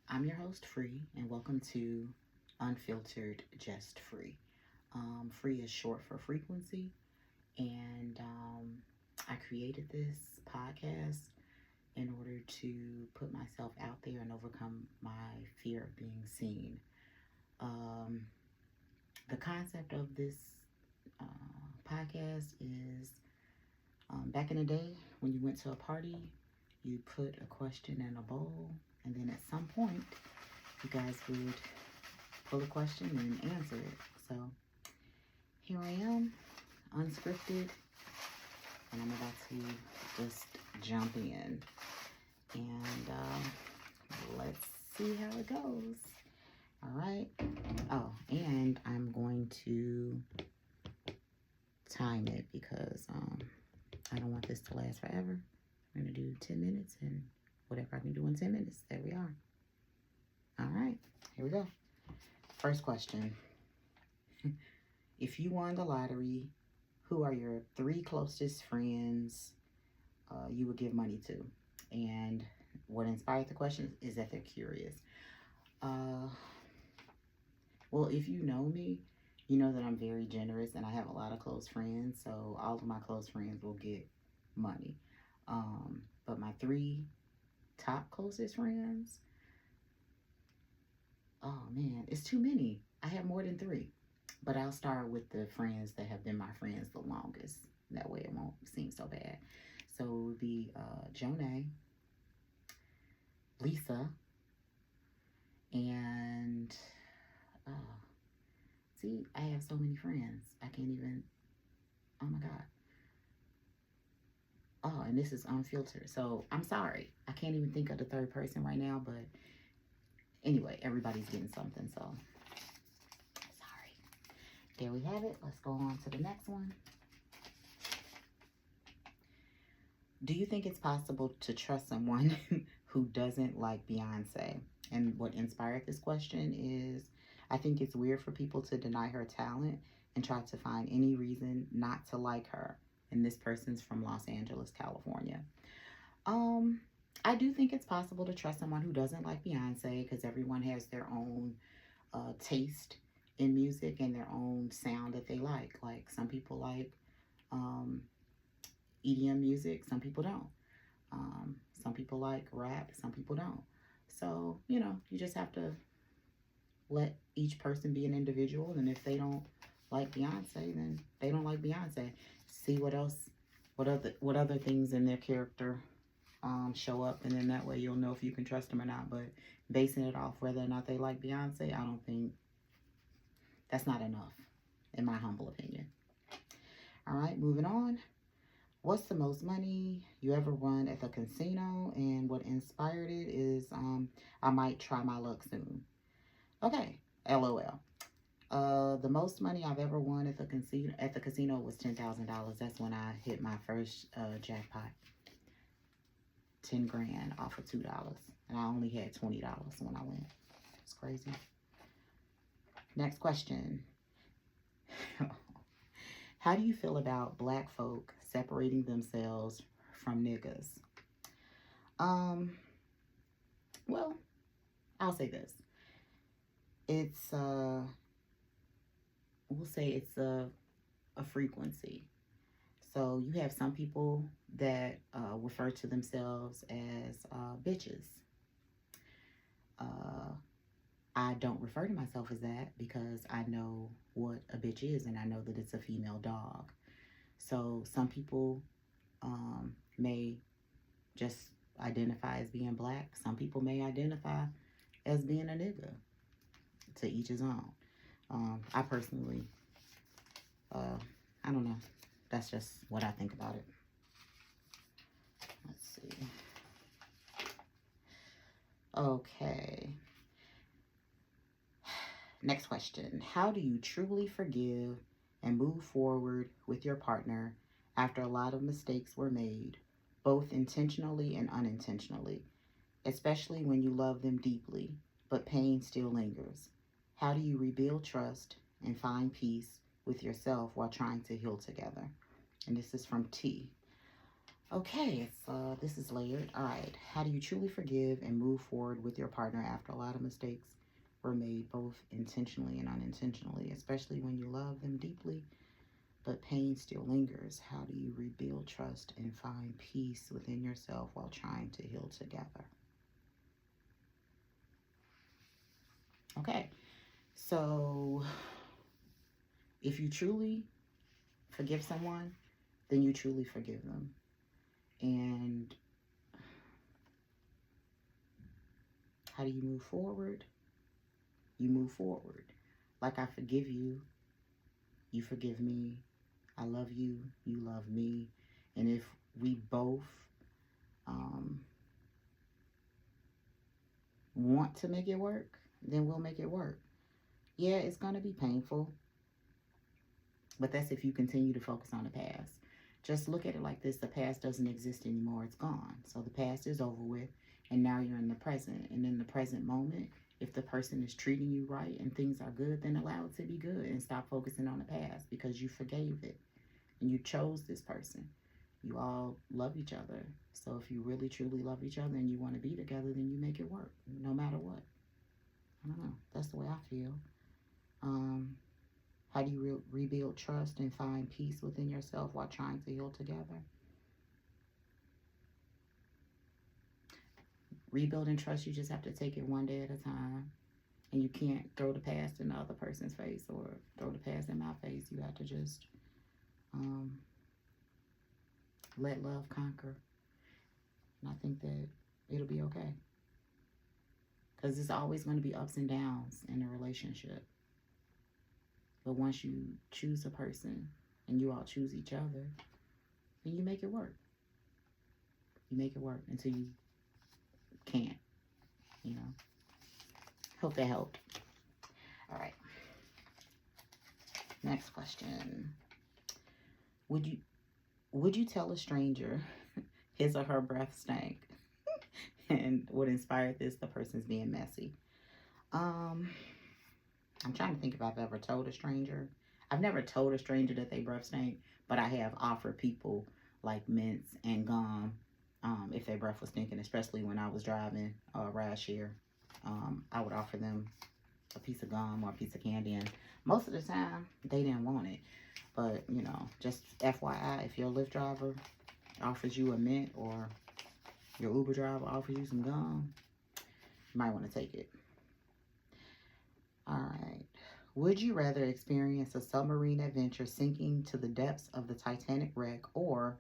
I'm your host, Free, and welcome to Unfiltered Just Free. Free is short for frequency, and I created this podcast in order to put myself out there and overcome my fear of being seen. Um, the concept of this podcast is back in the day when you went to a party, you put a question in a bowl, and then at some point, you guys would pull a question and answer it. So here I am, unscripted, and I'm about to just jump in. And let's see how it goes. All right. Oh, and I'm going to time it because I don't want this to last forever. I'm going to do 10 minutes and whatever I can do in 10 minutes. There we are. All right. Here we go. First question. If you won the lottery, who are your 3 closest friends you would give money to? And what inspired the question is that they're curious. Well, if you know me, you know that I'm very generous and I have a lot of close friends. So all of my close friends will get money. But my 3 top closest friends, oh man, it's too many. I have more than 3. But I'll start with the friends that have been my friends the longest. That way it won't seem so bad. So it would be Jonay, Lisa, and see, I have so many friends. I can't even, oh my God. Oh, and this is unfiltered. So I'm sorry. I can't even think of the 3rd person right now. But anyway, everybody's getting something. So sorry. There we have it. Let's go on to the next one. Do you think it's possible to trust someone who doesn't like Beyonce? And what inspired this question is I think it's weird for people to deny her talent and try to find any reason not to like her. And this person's from Los Angeles, California. I do think it's possible to trust someone who doesn't like Beyonce because everyone has their own taste in music and their own sound that they like. Like some people like EDM music, some people don't. Some people like rap, some people don't. So, you know, you just have to let each person be an individual. And if they don't like Beyonce, then they don't like Beyonce. See what else, what other things in their character show up. And then that way you'll know if you can trust them or not. But basing it off whether or not they like Beyonce, I don't think that's not enough, in my humble opinion. All right, moving on. What's the most money you ever won at the casino? And what inspired it is I might try my luck soon. Okay, LOL. The most money I've ever won at the casino was $10,000. That's when I hit my first jackpot. 10 grand off of $2. And I only had $20 when I went. It's crazy. Next question. How do you feel about black folk separating themselves from niggas? Well, I'll say this. It's, we'll say it's a frequency. So you have some people that refer to themselves as bitches. I don't refer to myself as that because I know what a bitch is and I know that it's a female dog. So some people may just identify as being black. Some people may identify as being a nigga. To each his own. I personally, I don't know. That's just what I think about it. Let's see. Okay. Next question. How do you truly forgive and move forward with your partner after a lot of mistakes were made, both intentionally and unintentionally, especially when you love them deeply, but pain still lingers? How do you rebuild trust and find peace with yourself while trying to heal together? And this is from T. Okay, so this is layered. All right. How do you truly forgive and move forward with your partner after a lot of mistakes were made, both intentionally and unintentionally, especially when you love them deeply, but pain still lingers? How do you rebuild trust and find peace within yourself while trying to heal together? Okay, so if you truly forgive someone, then you truly forgive them. And how do you move forward? You move forward. Like, I forgive you, you forgive me, I love you, you love me. And if we both um, want to make it work, then we'll make it work. Yeah, it's going to be painful, but that's if you continue to focus on the past. Just look at it like this: the past doesn't exist anymore, it's gone. So the past is over with, and now you're in the present. And in the present moment, if the person is treating you right and things are good, then allow it to be good and stop focusing on the past, because you forgave it and you chose this person. You all love each other. So if you really truly love each other and you want to be together, then you make it work no matter what. I don't know. That's the way I feel. Um, how do you rebuild trust and find peace within yourself while trying to heal together? Rebuilding trust, you just have to take it one day at a time. And you can't throw the past in the other person's face or throw the past in my face. You have to just um, let love conquer. And I think that it'll be okay. Because there's always going to be ups and downs in a relationship. But once you choose a person and you all choose each other, then you make it work. You make it work until you can't, you know. Hope that helped. All right. Next question. Would you tell a stranger his or her breath stank? And what inspired this? The person's being messy. I'm trying to think if I've ever told a stranger. I've never told a stranger that they breath stink, but I have offered people like mints and gum if their breath was stinking, especially when I was driving ride share. I would offer them a piece of gum or a piece of candy, and most of the time they didn't want it. But you know, just FYI, if your Lyft driver offers you a mint or your Uber driver offers you some gum, you might want to take it. All right. Would you rather experience a submarine adventure sinking to the depths of the Titanic wreck, or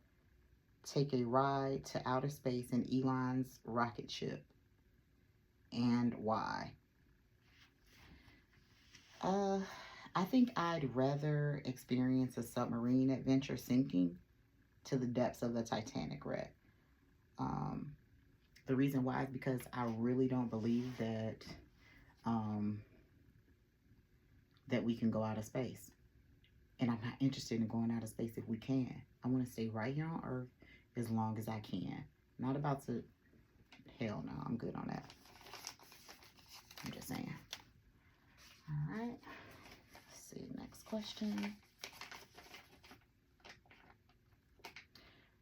take a ride to outer space in Elon's rocket ship? And why? Uh, I think I'd rather experience a submarine adventure sinking to the depths of the Titanic wreck. Um, the reason why is because I really don't believe um, that we can go out of space. And I'm not interested in going out of space if we can. I want to stay right here on Earth as long as I can. Not about to, hell no, I'm good on that. I'm just saying. All right. Let's see, next question.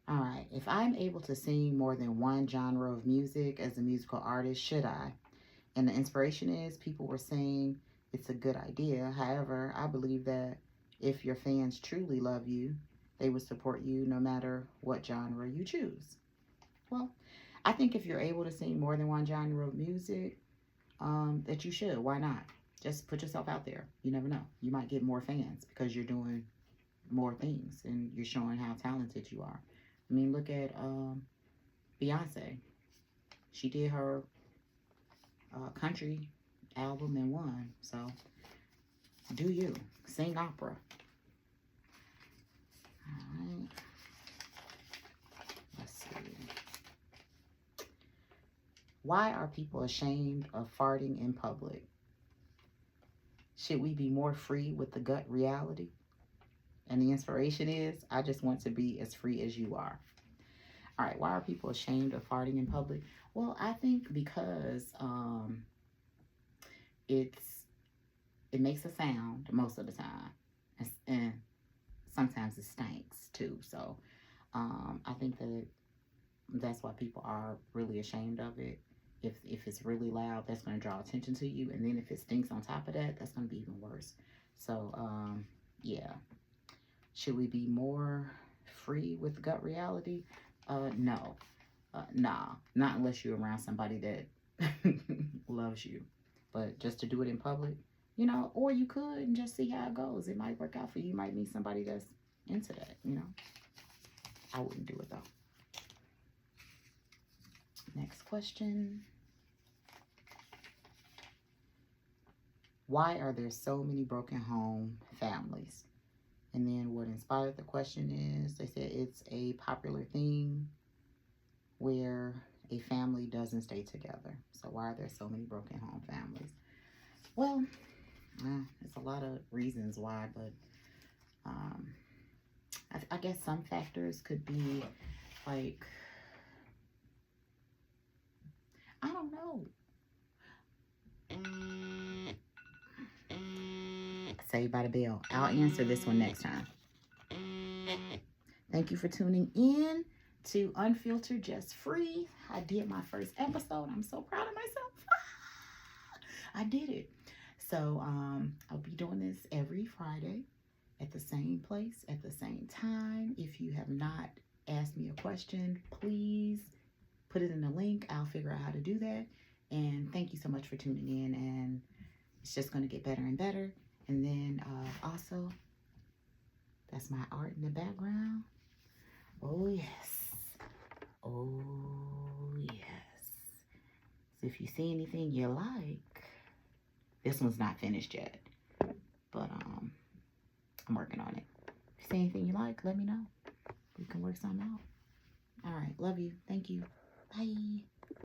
All right. If I'm able to sing more than one genre of music as a musical artist, should I? And the inspiration is, people were saying it's a good idea. However, I believe that if your fans truly love you, they would support you no matter what genre you choose. Well, I think if you're able to sing more than one genre of music, that you should. Why not? Just put yourself out there. You never know. You might get more fans because you're doing more things and you're showing how talented you are. I mean, look at Beyonce. She did her country album and won. So, do you. Sing opera. All right. Let's see. Why are people ashamed of farting in public? Should we be more free with the gut reality? And the inspiration is, I just want to be as free as you are. All right, why are people ashamed of farting in public? Well, I think because it makes a sound most of the time, and sometimes it stinks too. So I think that That's why people are really ashamed of it. If it's really loud, that's going to draw attention to you. And then if it stinks on top of that, that's going to be even worse. So, yeah. Should we be more free with gut reality? No. Nah. Not unless you're around somebody that loves you. But just to do it in public, you know, or you could and just see how it goes. It might work out for you. You might meet somebody that's into that, you know. I wouldn't do it though. Next question. Why are there so many broken home families? And then what inspired the question is, they said it's a popular thing where a family doesn't stay together. So why are there so many broken home families? Well, there's a lot of reasons why, but I guess some factors could be like, I don't know. Saved by the Bell. I'll answer this one next time. Thank you for tuning in to Unfiltered Just Free. I did my first episode. I'm so proud of myself. I did it. So I'll be doing this every Friday at the same place, at the same time. If you have not asked me a question, please put it in the link. I'll figure out how to do that. And thank you so much for tuning in. And it's just going to get better and better. And then also, that's my art in the background. Oh, yes. Oh, yes. So if you see anything you like, this one's not finished yet. But I'm working on it. If you see anything you like, let me know. We can work something out. All right. Love you. Thank you. Bye.